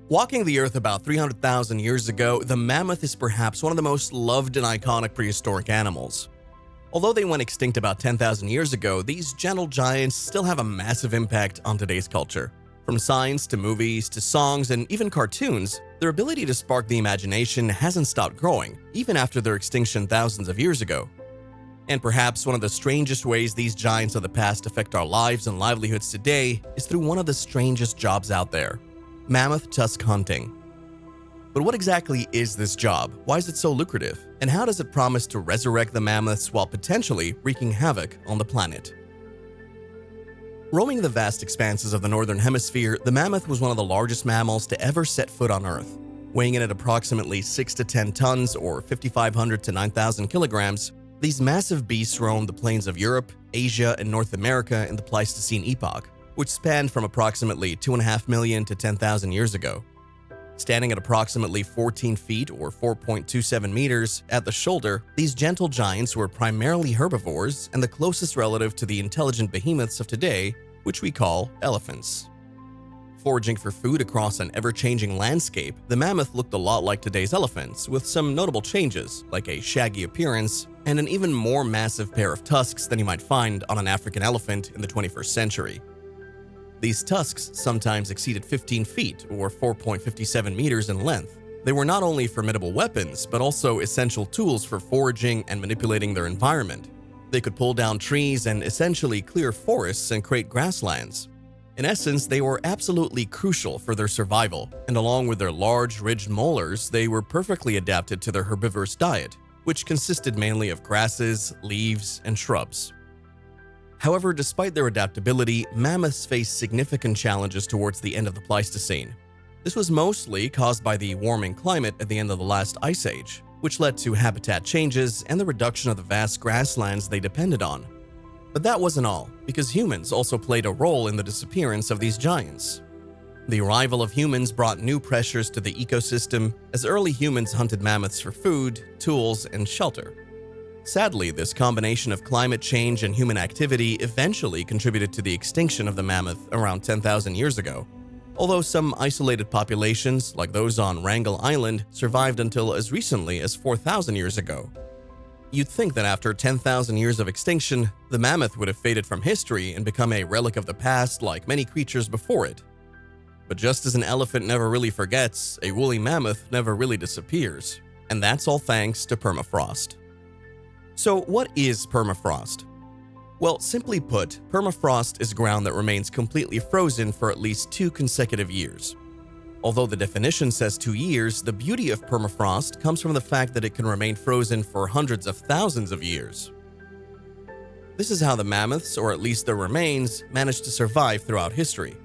Walking the Earth about 300,000 years ago, the mammoth is perhaps one of the most loved and iconic prehistoric animals. Although they went extinct about 10,000 years ago, these gentle giants still have a massive impact on today's culture. From science to movies to songs and even cartoons, their ability to spark the imagination hasn't stopped growing, even after their extinction thousands of years ago. And perhaps one of the strangest ways these giants of the past affect our lives and livelihoods today is through one of the strangest jobs out there: mammoth tusk hunting. But what exactly is this job? Why is it so lucrative? And how does it promise to resurrect the mammoths while potentially wreaking havoc on the planet? Roaming the vast expanses of the Northern Hemisphere, the mammoth was one of the largest mammals to ever set foot on Earth. Weighing in at approximately 6 to 10 tons or 5,500 to 9,000 kilograms, these massive beasts roamed the plains of Europe, Asia, and North America in the Pleistocene epoch, which spanned from approximately 2.5 million to 10,000 years ago. Standing at approximately 14 feet or 4.27 meters at the shoulder, these gentle giants were primarily herbivores and the closest relative to the intelligent behemoths of today, which we call elephants. Foraging for food across an ever-changing landscape, the mammoth looked a lot like today's elephants, with some notable changes, like a shaggy appearance and an even more massive pair of tusks than you might find on an African elephant in the 21st century. These tusks sometimes exceeded 15 feet or 4.57 meters in length. They were not only formidable weapons, but also essential tools for foraging and manipulating their environment. They could pull down trees and essentially clear forests and create grasslands. In essence, they were absolutely crucial for their survival, and along with their large, ridged molars, they were perfectly adapted to their herbivorous diet, which consisted mainly of grasses, leaves, and shrubs. However, despite their adaptability, mammoths faced significant challenges towards the end of the Pleistocene. This was mostly caused by the warming climate at the end of the last ice age, which led to habitat changes and the reduction of the vast grasslands they depended on. But that wasn't all, because humans also played a role in the disappearance of these giants. The arrival of humans brought new pressures to the ecosystem, as early humans hunted mammoths for food, tools, and shelter. Sadly, this combination of climate change and human activity eventually contributed to the extinction of the mammoth around 10,000 years ago. Although some isolated populations, like those on Wrangel Island, survived until as recently as 4,000 years ago. You'd think that after 10,000 years of extinction, the mammoth would have faded from history and become a relic of the past like many creatures before it. But just as an elephant never really forgets, a woolly mammoth never really disappears. And that's all thanks to permafrost. So what is permafrost? Well, simply put, permafrost is ground that remains completely frozen for at least 2 consecutive years. Although the definition says 2 years, the beauty of permafrost comes from the fact that it can remain frozen for hundreds of thousands of years. This is how the mammoths, or at least their remains, managed to survive throughout history.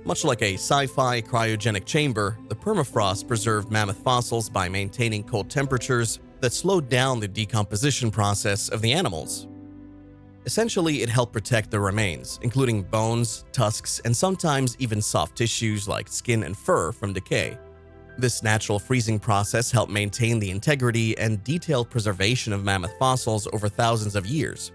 Much like a sci-fi cryogenic chamber, the permafrost preserved mammoth fossils by maintaining cold temperatures that slowed down the decomposition process of the animals. Essentially, it helped protect their remains, including bones, tusks, and sometimes even soft tissues like skin and fur from decay. This natural freezing process helped maintain the integrity and detailed preservation of mammoth fossils over thousands of years.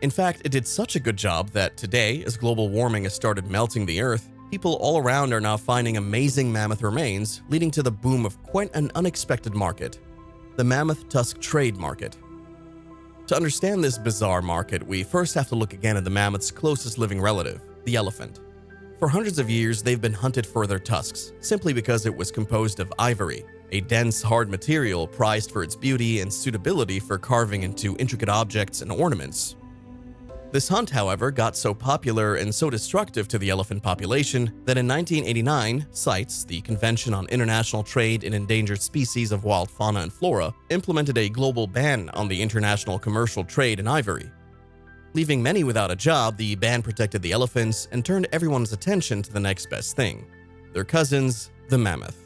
In fact, it did such a good job that today, as global warming has started melting the Earth, people all around are now finding amazing mammoth remains, leading to the boom of quite an unexpected market: the mammoth tusk trade market. To understand this bizarre market, we first have to look again at the mammoth's closest living relative, the elephant. For hundreds of years, they've been hunted for their tusks, simply because it was composed of ivory, a dense, hard material prized for its beauty and suitability for carving into intricate objects and ornaments. This hunt, however, got so popular and so destructive to the elephant population that in 1989, CITES, the Convention on International Trade in Endangered Species of Wild Fauna and Flora, implemented a global ban on the international commercial trade in ivory. Leaving many without a job, the ban protected the elephants and turned everyone's attention to the next best thing: their cousins, the mammoth.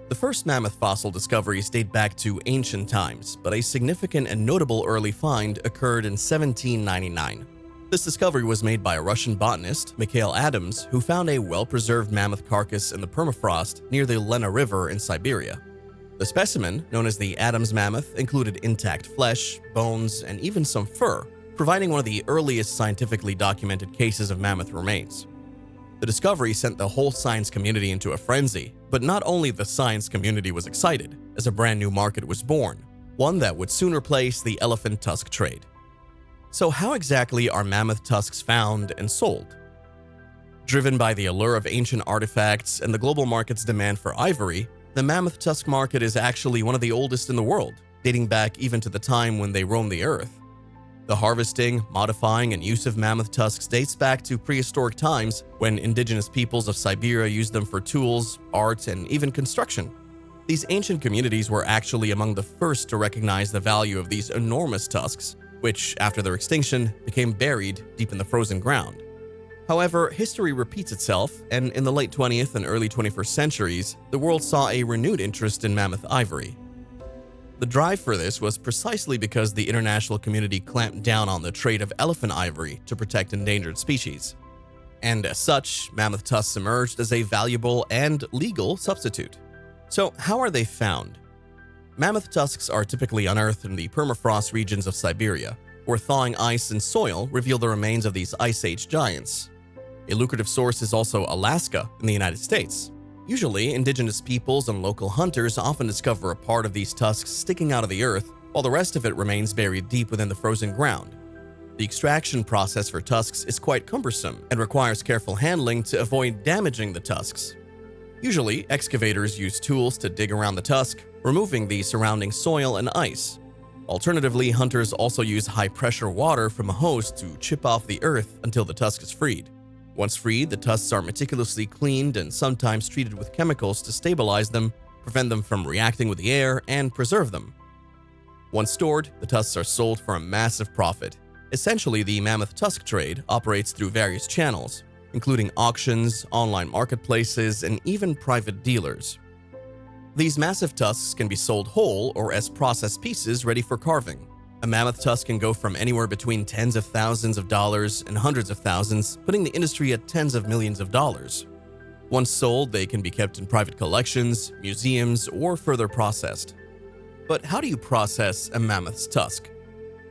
The first mammoth fossil discoveries date back to ancient times, but a significant and notable early find occurred in 1799. This discovery was made by a Russian botanist, Mikhail Adams, who found a well-preserved mammoth carcass in the permafrost near the Lena River in Siberia. The specimen, known as the Adams mammoth, included intact flesh, bones, and even some fur, providing one of the earliest scientifically documented cases of mammoth remains. The discovery sent the whole science community into a frenzy, but not only the science community was excited, as a brand new market was born, one that would soon replace the elephant tusk trade. So how exactly are mammoth tusks found and sold? Driven by the allure of ancient artifacts and the global market's demand for ivory, the mammoth tusk market is actually one of the oldest in the world, dating back even to the time when they roamed the earth. The harvesting, modifying, and use of mammoth tusks dates back to prehistoric times when indigenous peoples of Siberia used them for tools, art, and even construction. These ancient communities were actually among the first to recognize the value of these enormous tusks, which, after their extinction, became buried deep in the frozen ground. However, history repeats itself, and in the late 20th and early 21st centuries, the world saw a renewed interest in mammoth ivory. The drive for this was precisely because the international community clamped down on the trade of elephant ivory to protect endangered species. And as such, mammoth tusks emerged as a valuable and legal substitute. So how are they found? Mammoth tusks are typically unearthed in the permafrost regions of Siberia, where thawing ice and soil reveal the remains of these Ice Age giants. A lucrative source is also Alaska in the United States. Usually, indigenous peoples and local hunters often discover a part of these tusks sticking out of the earth, while the rest of it remains buried deep within the frozen ground. The extraction process for tusks is quite cumbersome and requires careful handling to avoid damaging the tusks. Usually, excavators use tools to dig around the tusk, removing the surrounding soil and ice. Alternatively, hunters also use high-pressure water from a hose to chip off the earth until the tusk is freed. Once freed, the tusks are meticulously cleaned and sometimes treated with chemicals to stabilize them, prevent them from reacting with the air, and preserve them. Once stored, the tusks are sold for a massive profit. Essentially, the mammoth tusk trade operates through various channels, including auctions, online marketplaces, and even private dealers. These massive tusks can be sold whole or as processed pieces ready for carving. A mammoth tusk can go from anywhere between tens of thousands of dollars and hundreds of thousands, putting the industry at tens of millions of dollars. Once sold, they can be kept in private collections, museums, or further processed. But how do you process a mammoth's tusk?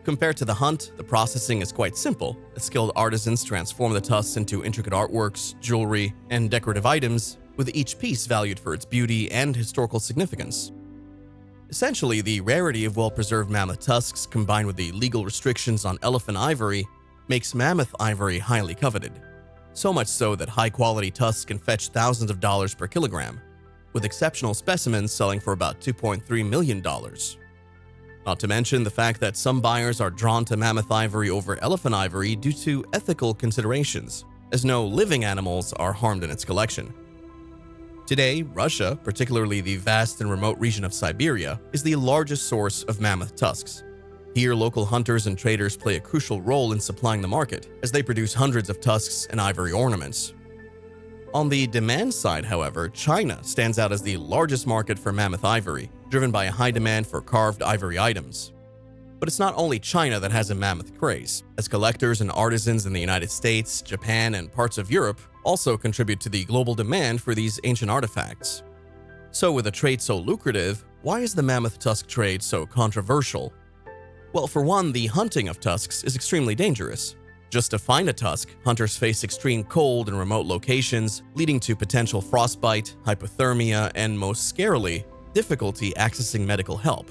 Compared to the hunt, the processing is quite simple, as skilled artisans transform the tusks into intricate artworks, jewelry, and decorative items, with each piece valued for its beauty and historical significance. Essentially, the rarity of well-preserved mammoth tusks combined with the legal restrictions on elephant ivory makes mammoth ivory highly coveted. So much so that high-quality tusks can fetch thousands of dollars per kilogram, with exceptional specimens selling for about $2.3 million. Not to mention the fact that some buyers are drawn to mammoth ivory over elephant ivory due to ethical considerations, as no living animals are harmed in its collection. Today, Russia, particularly the vast and remote region of Siberia, is the largest source of mammoth tusks. Here, local hunters and traders play a crucial role in supplying the market, as they produce hundreds of tusks and ivory ornaments. On the demand side, however, China stands out as the largest market for mammoth ivory, driven by a high demand for carved ivory items. But it's not only China that has a mammoth craze, as collectors and artisans in the United States, Japan, and parts of Europe also contribute to the global demand for these ancient artifacts. So with a trade so lucrative, why is the mammoth tusk trade so controversial? Well, for one, the hunting of tusks is extremely dangerous. Just to find a tusk, hunters face extreme cold in remote locations, leading to potential frostbite, hypothermia, and most scarily, difficulty accessing medical help.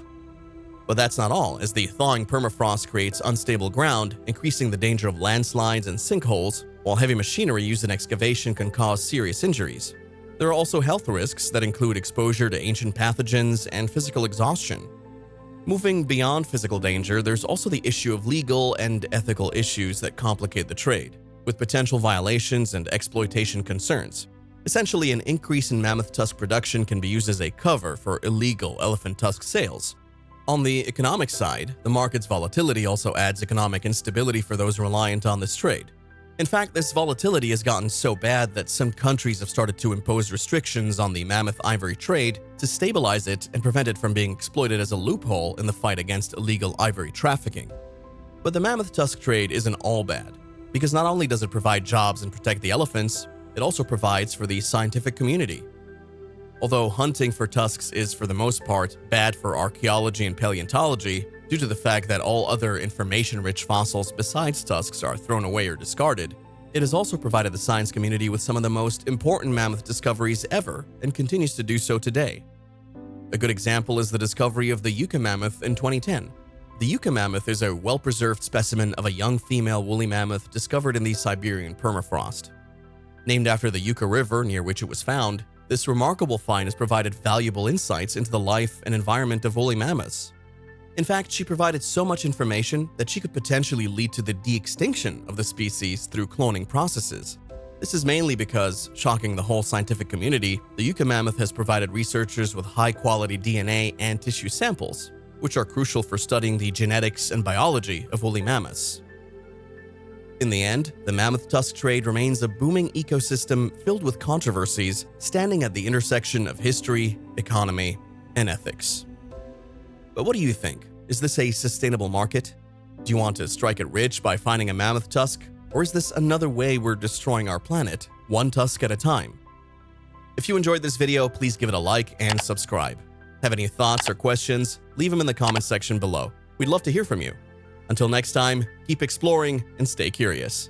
But that's not all, as the thawing permafrost creates unstable ground, increasing the danger of landslides and sinkholes, while heavy machinery used in excavation can cause serious injuries. There are also health risks that include exposure to ancient pathogens and physical exhaustion. Moving beyond physical danger, there's also the issue of legal and ethical issues that complicate the trade, with potential violations and exploitation concerns. Essentially, an increase in mammoth tusk production can be used as a cover for illegal elephant tusk sales. On the economic side, the market's volatility also adds economic instability for those reliant on this trade. In fact, this volatility has gotten so bad that some countries have started to impose restrictions on the mammoth ivory trade to stabilize it and prevent it from being exploited as a loophole in the fight against illegal ivory trafficking. But the mammoth tusk trade isn't all bad, because not only does it provide jobs and protect the elephants, it also provides for the scientific community. Although hunting for tusks is for the most part bad for archaeology and paleontology, due to the fact that all other information-rich fossils besides tusks are thrown away or discarded, It has also provided the science community with some of the most important mammoth discoveries ever and continues to do so today. A good example is the discovery of the Yucca mammoth in 2010. The Yucca mammoth is a well-preserved specimen of a young female woolly mammoth discovered in the Siberian permafrost. Named after the Yucca River near which it was found, this remarkable find has provided valuable insights into the life and environment of woolly mammoths. In fact, she provided so much information that she could potentially lead to the de-extinction of the species through cloning processes. This is mainly because, shocking the whole scientific community, the Yucca mammoth has provided researchers with high-quality DNA and tissue samples, which are crucial for studying the genetics and biology of woolly mammoths. In the end, the mammoth tusk trade remains a booming ecosystem filled with controversies, standing at the intersection of history, economy, and ethics. But what do you think? Is this a sustainable market? Do you want to strike it rich by finding a mammoth tusk? Or is this another way we're destroying our planet, one tusk at a time? If you enjoyed this video, please give it a like and subscribe. Have any thoughts or questions? Leave them in the comment section below. We'd love to hear from you. Until next time, keep exploring and stay curious.